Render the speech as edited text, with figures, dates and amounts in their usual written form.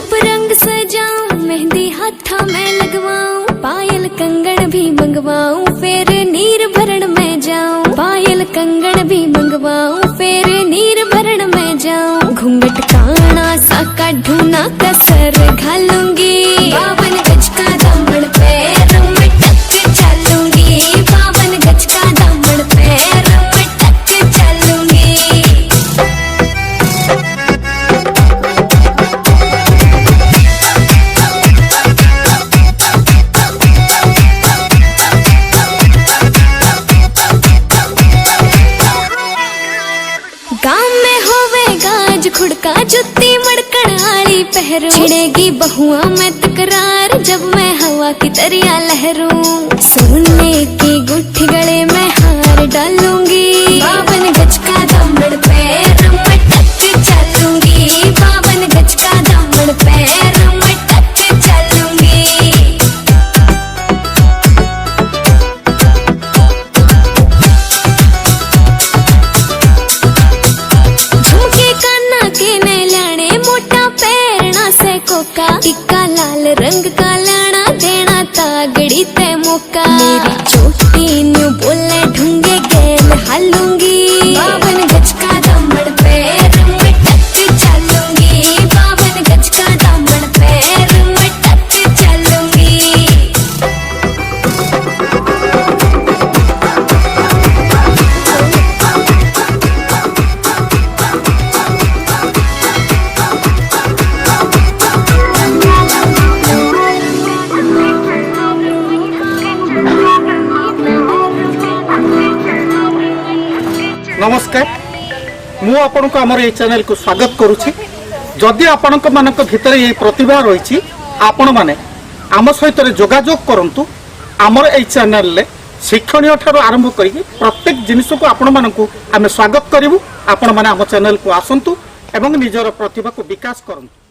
रूप रंग सजाऊं, मेहंदी हाथा में लगवाऊं, पायल कंगन भी मंगवाऊं, फिर नीर भरण में जाऊं। पायल कंगन भी मंगवाऊं, फिर नीर भरण में जाऊं। घूंघट काना सा काढूं ना कसर घालूंगी, 52 गज का दामन पैर में टक चलूंगी। 52 गज का दामन पैर में टक चलूंगी। गाँव में होवे गाज खुड़का, जुत्ती मड़कण आली पहरू, छिड़ेगी बहुआ में तकरार जब मैं हवा की तरिया लहरूं। सोने की गुट्ठी गले में हार डालूंगी, 52 गज का दामन पैर में टक चलूंगी। 52 गज का दामन पैर में टक चलूंगी। झुमके काना के ने लाने, मोटा पैरना से कोका, टिक्का लाल रंग का लाना, देना तागड़ी ते मौका। मेरी चोटी न्यू बोले ढूंगे गेल हालूंगी, 52 गज का दामन पैर में टक चलूंगी। 52 गज का दामन पैर में टक चलूंगी। नमस्कार, मु आपण को आमर ये चैनल को स्वागत करुछि। जदि आपण मानक भितर ये प्रतिभा रही, आपण माने आम सहित जोगाजोग करंतु। आमर ये चैनल ले शिक्षणीय ठारू आरंभ करी प्रत्येक जिनिस को आपण मानकु आमे स्वागत करिवु। आपण माने आम चैनल को आसंतु एवं निजर प्रतिभा को विकास करंतु।